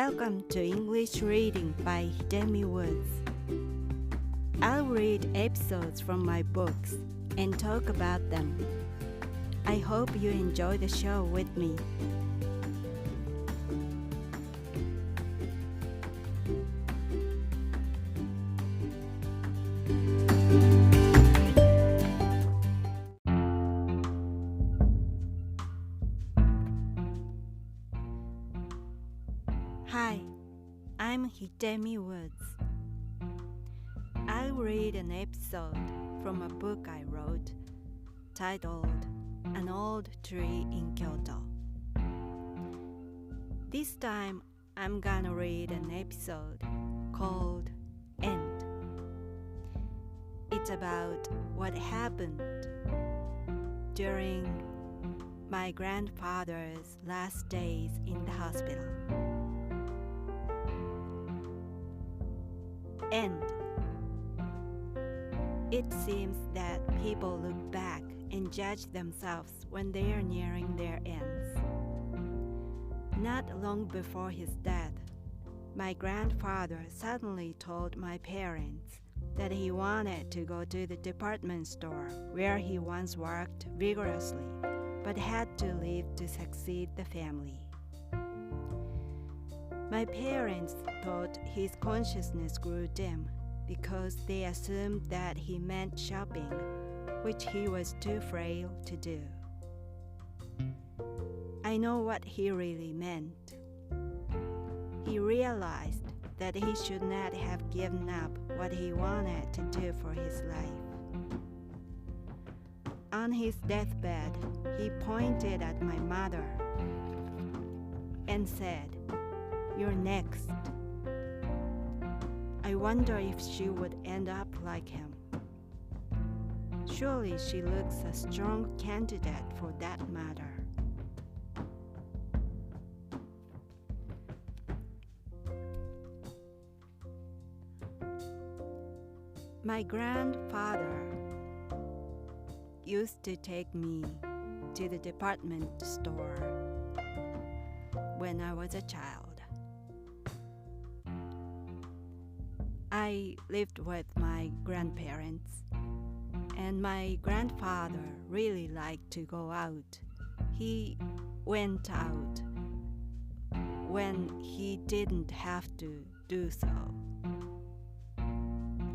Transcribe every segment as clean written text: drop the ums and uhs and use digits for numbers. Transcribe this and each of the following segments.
Welcome to English Reading by Hidemi Woods. I'll read episodes from my books and talk about them. I hope you enjoy the show with me. Hi, I'm Hidemi Woods. I'll read an episode from a book I wrote titled An Old Tree in Kyoto. This time I'm gonna read an episode called End. It's about what happened during my grandfather's last days in the hospital. End. It seems that people look back and judge themselves when they are nearing their ends. Not long before his death, my grandfather suddenly told my parents that he wanted to go to the department store where he once worked vigorously but had to leave to succeed the family. My parents thought his consciousness grew dim because they assumed that he meant shopping, which he was too frail to do. I know what he really meant. He realized that he should not have given up what he wanted to do for his life. On his deathbed, he pointed at my mother and said, "You're next." I wonder if she would end up like him. Surely she looks a strong candidate for that matter. My grandfather used to take me to the department store when I was a child. I lived with my grandparents, and my grandfather really liked to go out. He went out when he didn't have to do so.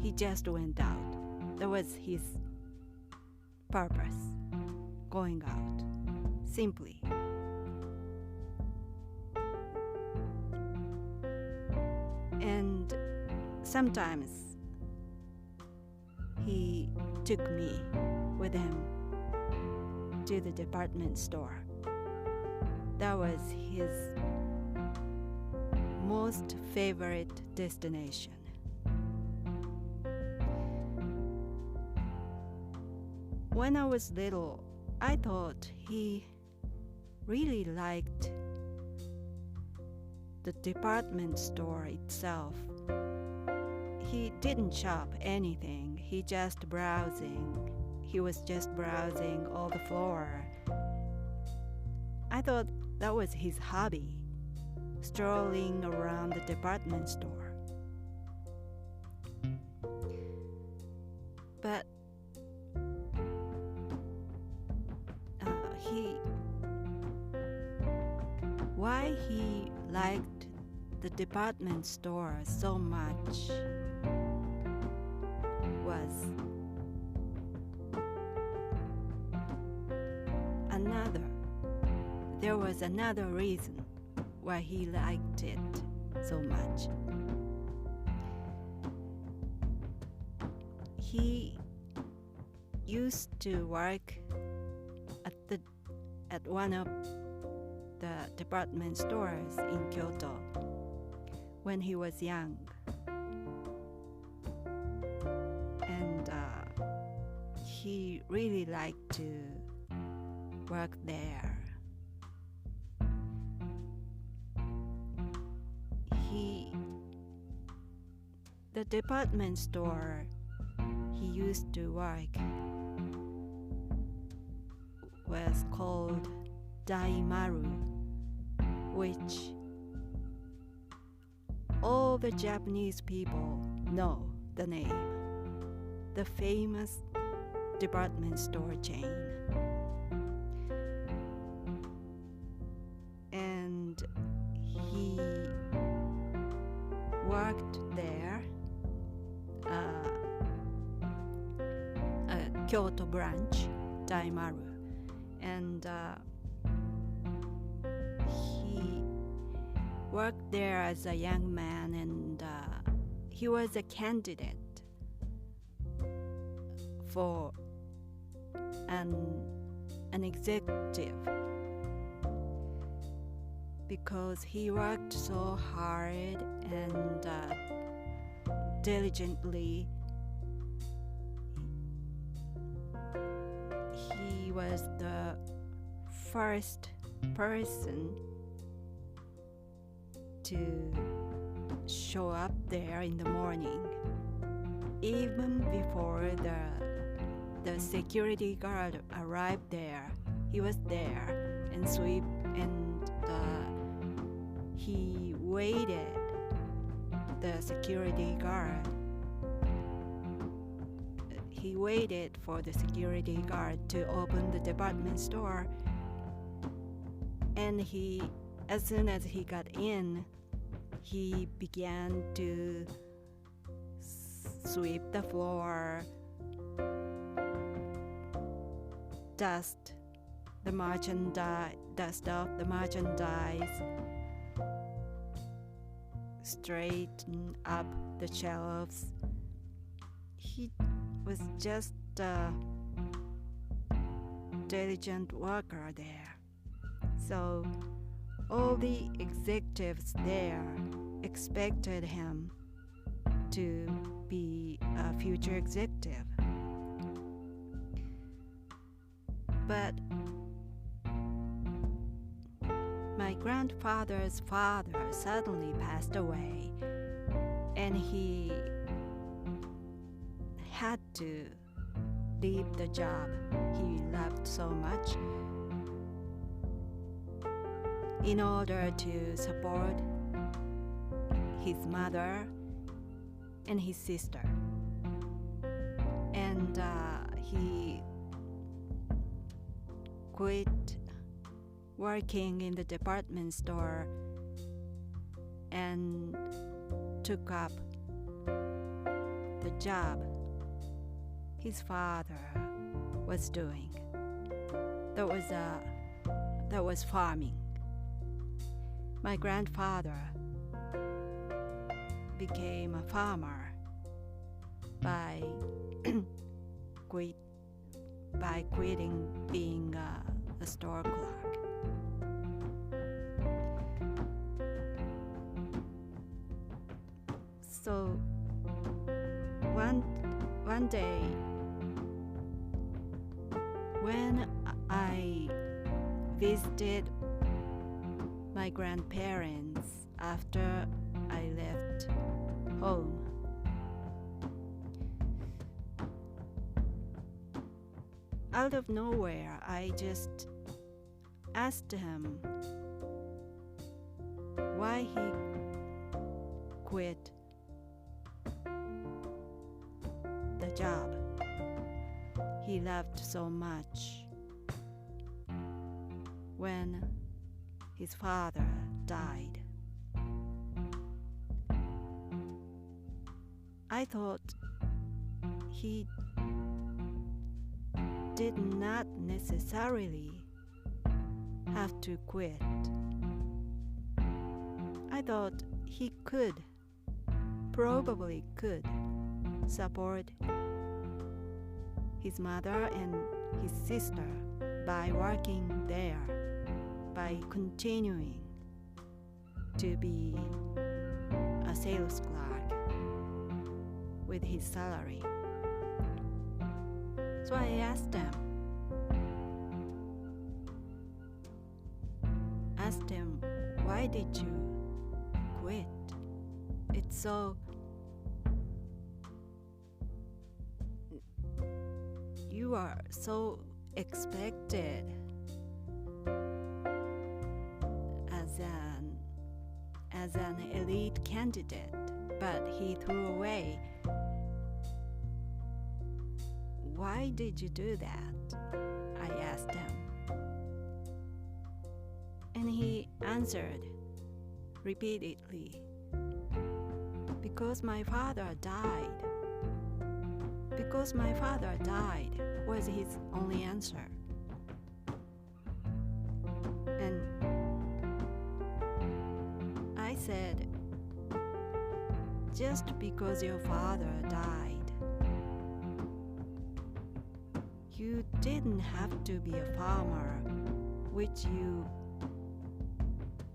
He just went out. That was his purpose, going out, simply. And sometimes he took me with him to the department store. That was his most favorite destination. When I was little, I thought he really liked the department store itself. He didn't shop anything. He was just browsing all the floor. I thought that was his hobby, strolling around the department store. But why he liked the department store so much was there was another reason why he liked it so much. He used to work at one of the department stores in Kyoto when he was young. And he really liked to work there. The department store he used to work was called Daimaru, which all the Japanese people know the name, the famous department store chain. And he worked there, Kyoto branch, Daimaru, and he worked there as a young man, and he was a candidate for an executive because he worked so hard and diligently. He was the first person to show up there in the morning, even before the security guard arrived there. He was there and he waited the security guard. He waited for the security guard to open the department store, and as soon as he got in, he began to sweep the floor, dust off the merchandise, straighten up the shelves. He was just a diligent worker there. So all the executives there expected him to be a future executive. But my grandfather's father suddenly passed away, and he had to leave the job he loved so much in order to support his mother and his sister. And he quit working in the department store and took up the job his father was doing. That was farming. My grandfather became a farmer by quitting being a store clerk. So one day when I visited my grandparents after I left home, out of nowhere, I just asked him why he quit the job he loved so much when his father died. I thought he did not necessarily have to quit. I thought he probably could support his mother and his sister by working there, by continuing to be a sales clerk with his salary. So I asked him, why did you quit? It's so... You are so as was an elite candidate, but he threw away. Why did you do that? I asked him. And he answered repeatedly, because my father died. Because my father died was his only answer. And I said, just because your father died, you didn't have to be a farmer, which you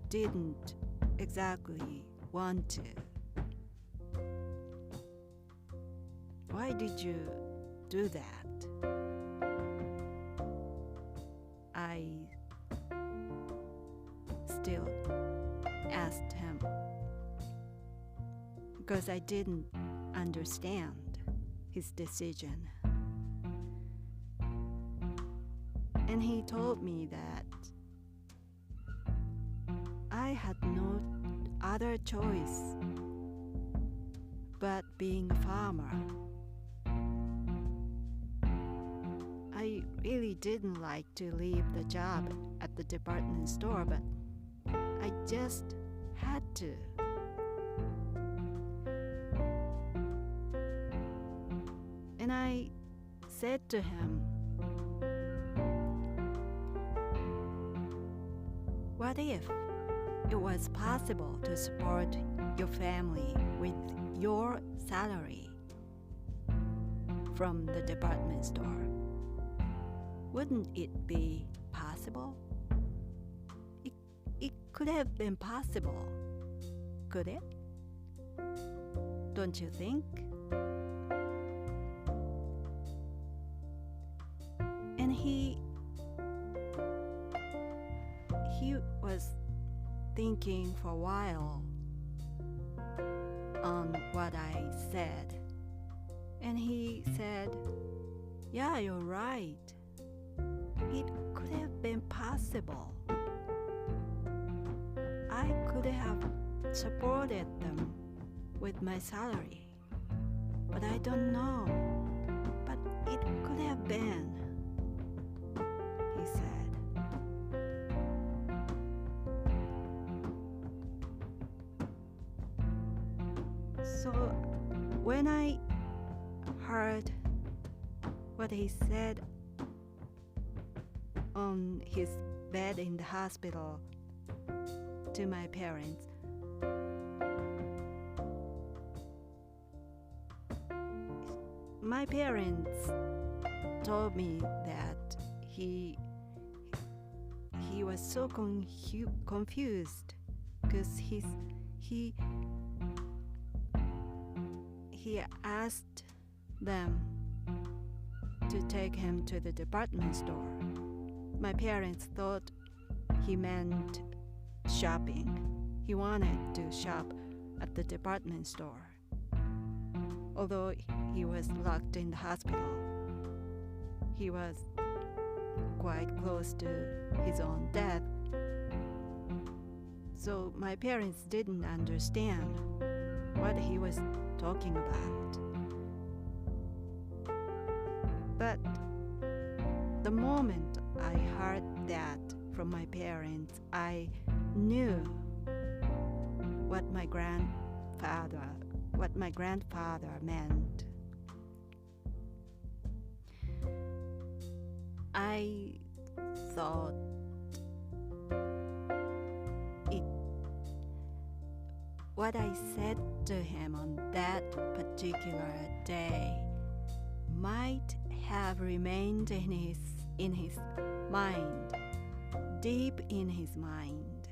didn't exactly want to. Why did you do that? I still asked him because I didn't understand his decision. And he told me that I had no other choice but being a farmer. I really didn't like to leave the job at the department store, but I just had to. And I said to him, what if it was possible to support your family with your salary from the department store? Wouldn't it be possible? It could have been possible, could it? Don't you think? And he was thinking for a while on what I said. And he said, yeah, you're right. It could have been possible. I could have supported them with my salary. But I don't know. But it could have been, he said. So when I heard what he said on his bed in the hospital to my parents, my parents told me that he was so confused because he asked them to take him to the department store. My parents thought he meant shopping. He wanted to shop at the department store. Although he was locked in the hospital, he was quite close to his own death. So my parents didn't understand what he was talking about. But the moment I heard that from my parents, I knew what my grandfather meant. I thought what I said to him on that particular day might have remained in his mind, deep in his mind.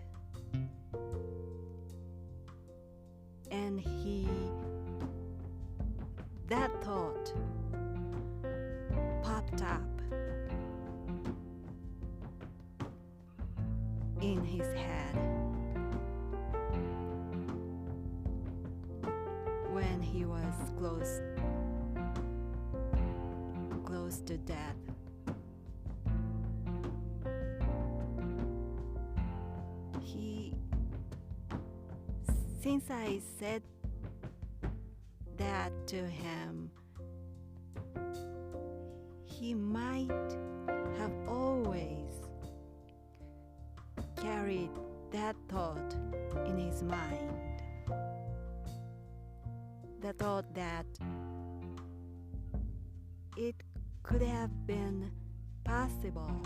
And that thought popped up in his head when he was close to death. He since I said that to him, he might have always carried that thought in his mind. The thought that it could have been possible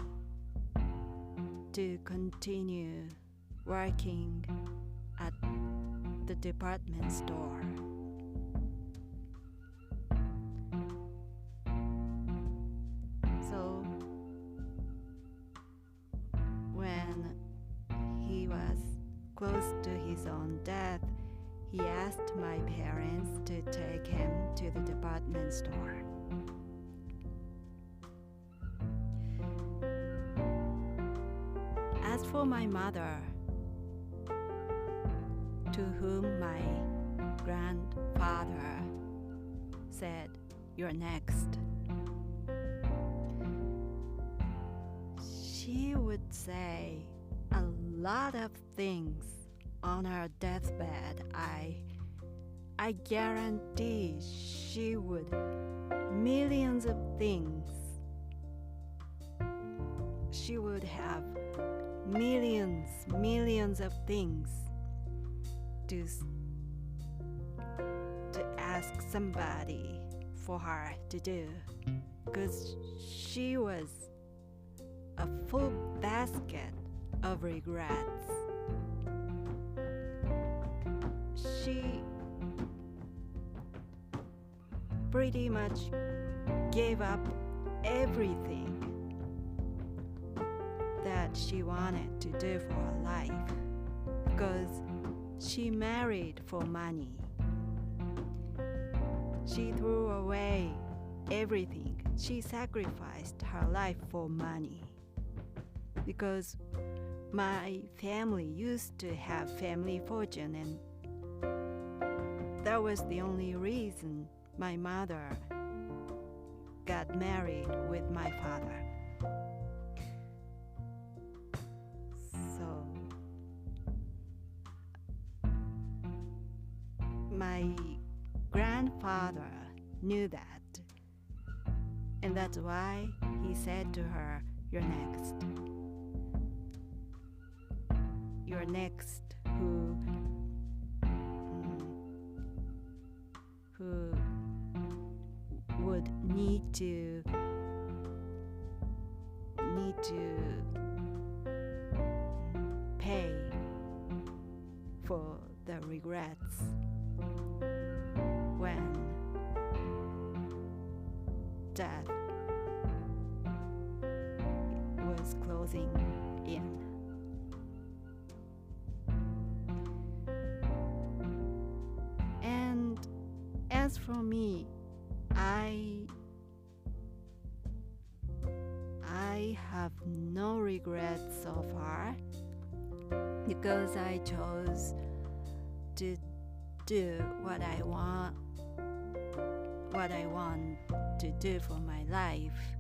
to continue working at the department store. So when he was close to his own death, he asked my parents to take him to the department store. As for my mother, to whom my grandfather said, "You're next," she would say a lot of things on her deathbed. I guarantee she would millions of things. She would have millions of things to ask somebody for her to do, because she was a full basket of regrets. She pretty much gave up everything that she wanted to do for her life, because she married for money. She threw away everything. She sacrificed her life for money, because my family used to have family fortune, and that was the only reason my mother got married with my father. So my grandfather knew that, and that's why he said to her, "You're next. You're next who would need to pay for the regrets when death was closing in." And as for me, I have no regrets so far, because I chose to do what I want to do for my life.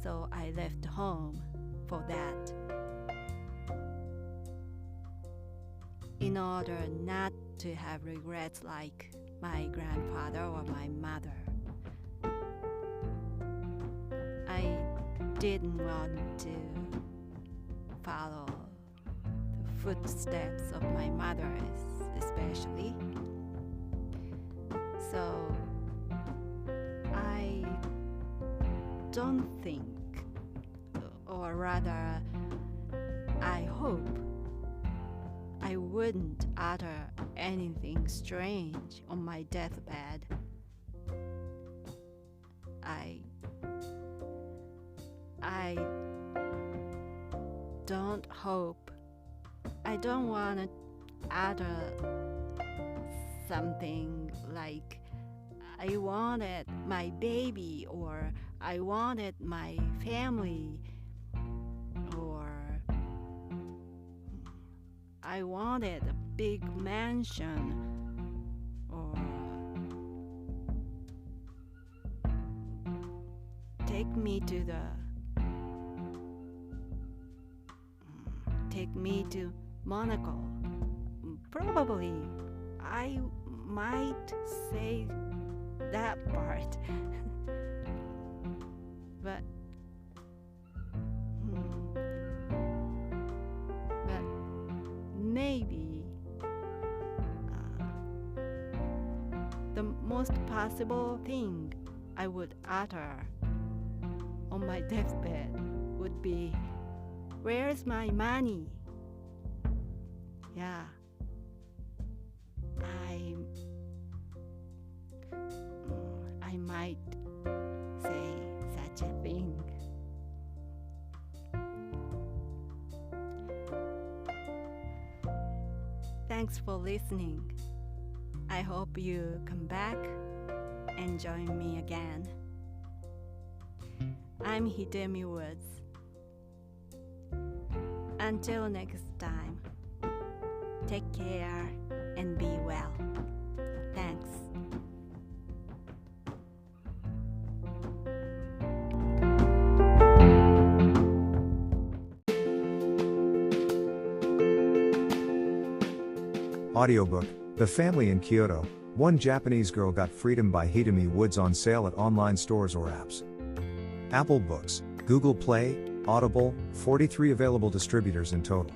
So I left home for that, in order not to have regrets like my grandfather or my mother. I didn't want to follow the footsteps of my mother, especially. So I don't think, or rather, I hope I wouldn't utter anything strange on my deathbed. I don't want to utter something like I wanted my baby, or I wanted my family, or I wanted a big mansion, or take me to Monaco. Probably I might say that part. but but maybe the most possible thing I would utter on my deathbed would be, "Where's my money?" Yeah, I might say such a thing. Thanks for listening. I hope you come back and join me again. I'm Hidemi Woods. Until next time, take care and be well. Thanks. Audiobook, The Family in Kyoto, One Japanese Girl Got Freedom by Hidemi Woods on sale at online stores or apps. Apple Books, Google Play, Audible, 43 available distributors in total.